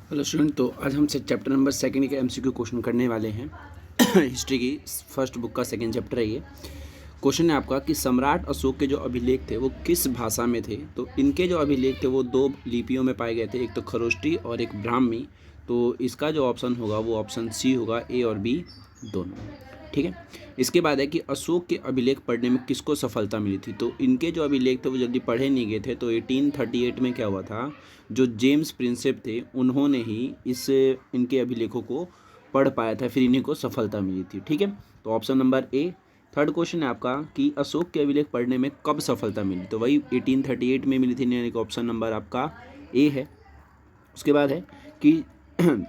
Hello student, तो आज हम चैप्टर नंबर सेकंड के एमसीक्यू क्वेश्चन करने वाले हैं। हिस्ट्री की फर्स्ट बुक का सेकंड चैप्टर है ये। क्वेश्चन है आपका कि सम्राट अशोक के जो अभिलेख थे वो किस भाषा में थे। तो इनके जो अभिलेख थे वो दो लिपियों में पाए गए थे, एक तो खरोष्टी और एक ब्राह्मी। तो इसका जो ऑप्शन होगा वो ऑप्शन सी होगा, ए और बी दोनों। ठीक है। इसके बाद है कि अशोक के अभिलेख पढ़ने में किसको सफलता मिली थी। तो इनके जो अभिलेख थे वो जल्दी पढ़े नहीं गए थे। तो 1838 में क्या हुआ था, जो जेम्स प्रिंसेप थे उन्होंने ही इनके अभिलेखों को पढ़ पाया था, फिर इन्हीं को सफलता मिली थी। ठीक है। तो option number A. Third question है आपका कि अशोक के अभिलेख पढ़ने में कब सफलता मिली। तो वही 1838 में मिली थी, यानी कि ऑप्शन नंबर आपका ए है। उसके बाद है कि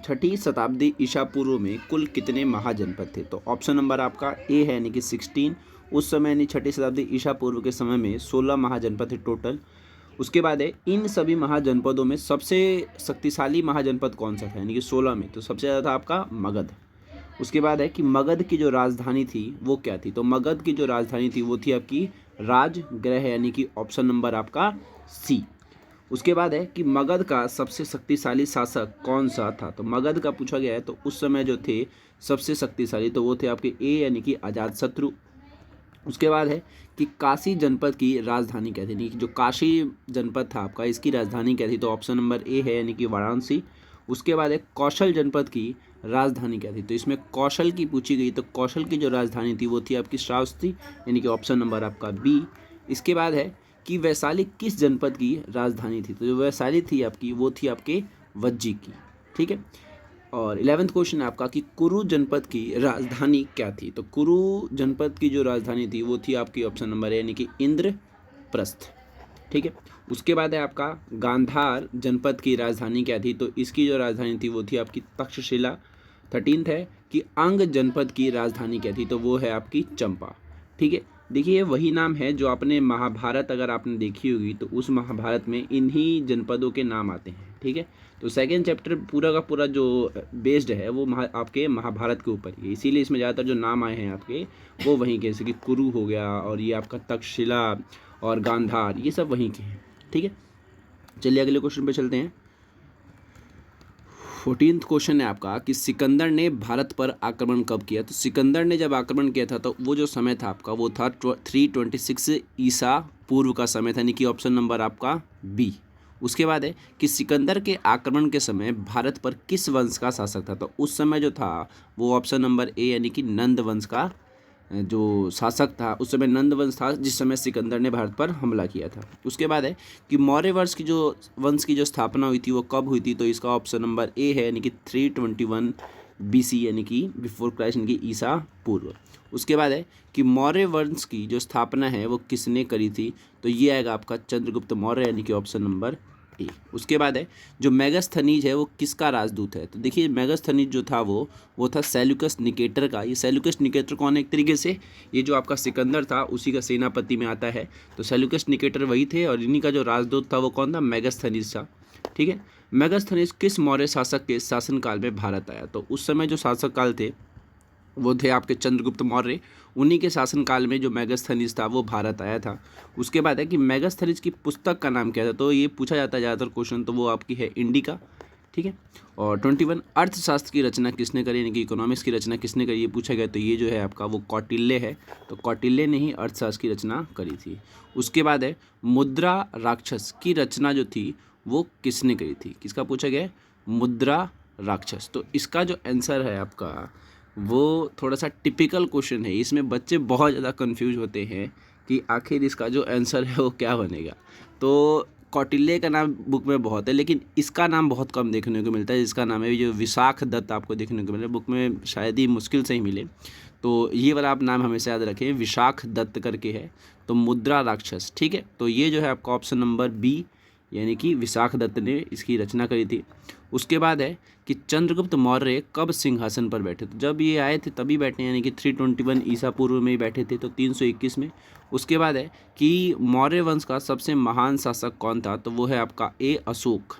छठी शताब्दी ईसा पूर्व में कुल कितने महाजनपद थे। तो ऑप्शन नंबर आपका ए है, यानी कि 16। उस समय यानी छठी शताब्दी ईसा पूर्व के समय में 16 महाजनपद थे टोटल। उसके बाद है इन सभी महाजनपदों में सबसे शक्तिशाली महाजनपद कौन सा था, यानी कि 16 में तो सबसे ज़्यादा था आपका मगध। उसके बाद है कि मगध की जो राजधानी थी वो क्या थी। तो मगध की जो राजधानी थी वो थी आपकी राजगृह, यानी कि ऑप्शन नंबर आपका सी। उसके बाद है कि मगध का सबसे शक्तिशाली शासक कौन सा था। तो मगध का पूछा गया है, तो उस समय जो थे सबसे शक्तिशाली तो वो थे आपके ए, यानी कि अजातशत्रु। उसके बाद है कि काशी जनपद की राजधानी क्या थी, यानी कि जो काशी जनपद था आपका, इसकी राजधानी क्या थी। तो ऑप्शन नंबर ए है, यानी कि वाराणसी। उसके बाद है कौशल जनपद की राजधानी क्या थी। तो इसमें कौशल की पूछी गई, तो कौशल की जो राजधानी थी वो थी आपकी श्रावस्ती, यानी कि ऑप्शन नंबर आपका बी। इसके बाद है कि वैशाली किस जनपद की राजधानी थी। तो जो वैशाली थी आपकी वो थी आपके वज्जी की। ठीक है। और 11th क्वेश्चन है आपका कि कुरु जनपद की राजधानी क्या थी। तो कुरु जनपद की जो राजधानी थी वो थी आपकी ऑप्शन नंबर ए, यानी कि इंद्रप्रस्थ। ठीक है। उसके बाद है आपका गांधार जनपद की राजधानी क्या थी। तो इसकी जो राजधानी थी वो थी आपकी तक्षशिला। 13th है कि अंग जनपद की राजधानी क्या थी। तो वो है आपकी चंपा। ठीक है। देखिए ये वही नाम है जो आपने महाभारत अगर आपने देखी होगी तो उस महाभारत में इन्हीं जनपदों के नाम आते हैं। ठीक है। तो सेकेंड चैप्टर पूरा का पूरा जो बेस्ड है वो आपके महाभारत के ऊपर ही है, इसीलिए इसमें ज़्यादातर जो नाम आए हैं आपके वो वहीं के, जैसे कि कुरु हो गया और ये आपका तक्षशिला और गांधार, ये सब वहीं के हैं। ठीक है। चलिए अगले क्वेश्चन पे चलते हैं। 14th क्वेश्चन है आपका कि सिकंदर ने भारत पर आक्रमण कब किया। तो सिकंदर ने जब आक्रमण किया था तो वो जो समय था आपका वो था 326 ईसा पूर्व का समय था, यानी कि ऑप्शन नंबर आपका बी। उसके बाद है कि सिकंदर के आक्रमण के समय भारत पर किस वंश का शासक था। तो उस समय जो था वो ऑप्शन नंबर ए, यानी कि नंद वंश का जो शासक था उस समय नंद वंश था, जिस समय सिकंदर ने भारत पर हमला किया था। उसके बाद है कि मौर्य वंश की जो स्थापना हुई थी वो कब हुई थी। तो इसका ऑप्शन नंबर ए है, यानी कि 321 BC, यानी कि बिफोर क्राइस्ट, यानी कि ईसा पूर्व। उसके बाद है कि मौर्य वंश की जो स्थापना है वो किसने करी थी। तो ये आएगा आपका चंद्रगुप्त मौर्य, यानी कि ऑप्शन नंबर ए। उसके बाद है जो मेगास्थनीज है वो किसका राजदूत है। तो देखिए मेगास्थनीज जो था वो था सेल्यूकस निकेटर का। ये सेल्यूकस निकेटर कौन है, एक तरीके से ये जो आपका सिकंदर था उसी का सेनापति में आता है। तो सेल्यूकस निकेटर वही थे और इन्हीं का जो राजदूत था वो कौन था, मेगास्थनीज था। ठीक है। मेगास्थनीज किस मौर्य शासक के शासनकाल में भारत आया। तो उस समय जो शासक काल थे वो थे आपके चंद्रगुप्त मौर्य, उन्हीं के शासनकाल में जो मेगास्थनीज था वो भारत आया था। उसके बाद है कि मेगास्थनीज की पुस्तक का नाम क्या था। तो ये पूछा जाता है ज़्यादातर क्वेश्चन, तो वो आपकी है इंडिका। ठीक है। और 21 अर्थशास्त्र की रचना किसने करी, यानी कि इकोनॉमिक्स की रचना किसने करी, ये पूछा गया। तो ये जो है आपका वो कौटिल्य है। तो कौटिल्य ने ही अर्थशास्त्र की रचना करी थी। उसके बाद है मुद्रा राक्षस की रचना जो थी वो किसने करी थी, किसका पूछा गया है, मुद्रा राक्षस। तो इसका जो आंसर है आपका वो थोड़ा सा टिपिकल क्वेश्चन है, इसमें बच्चे बहुत ज़्यादा कंफ्यूज होते हैं कि आखिर इसका जो आंसर है वो क्या बनेगा। तो कौटिल्य का नाम बुक में बहुत है, लेकिन इसका नाम बहुत कम देखने को मिलता है, जिसका नाम है जो विशाख दत्त आपको देखने को मिले बुक में, शायद ही मुश्किल से ही मिले। तो ये वाला आप नाम हमेशा याद रखें, विशाख दत्त करके है। तो मुद्रा राक्षस। ठीक है। तो ये जो है आपका ऑप्शन नंबर बी, यानी कि विशाख दत्त ने इसकी रचना करी थी। उसके बाद है कि चंद्रगुप्त मौर्य कब सिंहासन पर बैठे। तो जब ये आए थे तभी बैठे, यानी कि 321 ईसा पूर्व में ही बैठे थे, तो 321 में। उसके बाद है कि मौर्य वंश का सबसे महान शासक कौन था। तो वो है आपका ए, अशोक।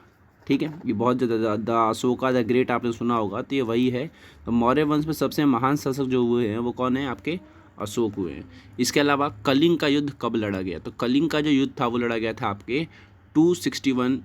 ठीक है। ये बहुत ज़्यादा अशोका द ग्रेट आपने सुना होगा, तो ये वही है। तो मौर्य वंश में सबसे महान शासक जो हुए हैं वो कौन है, आपके अशोक हुए हैं। इसके अलावा कलिंग का युद्ध कब लड़ा गया। तो कलिंग का जो युद्ध था वो लड़ा गया था आपके 261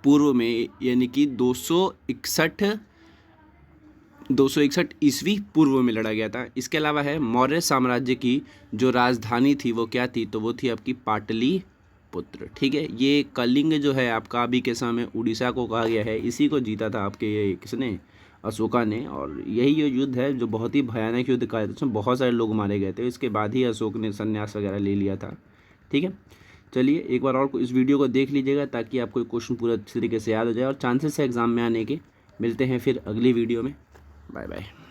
पूर्व में, यानी कि 261 ईस्वी पूर्व में लड़ा गया था। इसके अलावा है मौर्य साम्राज्य की जो राजधानी थी वो क्या थी, तो वो थी आपकी पाटलिपुत्र। ठीक है, ये कलिंग जो है आपका अभी के समय में उड़ीसा को कहा गया है, इसी को जीता था आपके ये किसने, अशोका ने। और यही जो युद्ध है जो बहुत ही भयानक युद्ध कहा जाता है, उसमें बहुत सारे लोग मारे गए थे। इसके बाद ही अशोक ने संन्यास वगैरह ले लिया था। ठीक है, चलिए एक बार और इस वीडियो को देख लीजिएगा ताकि आपको ये क्वेश्चन पूरा अच्छी तरीके से याद हो जाए और चांसेस है एग्जाम में आने के। मिलते हैं फिर अगली वीडियो में। Bye bye.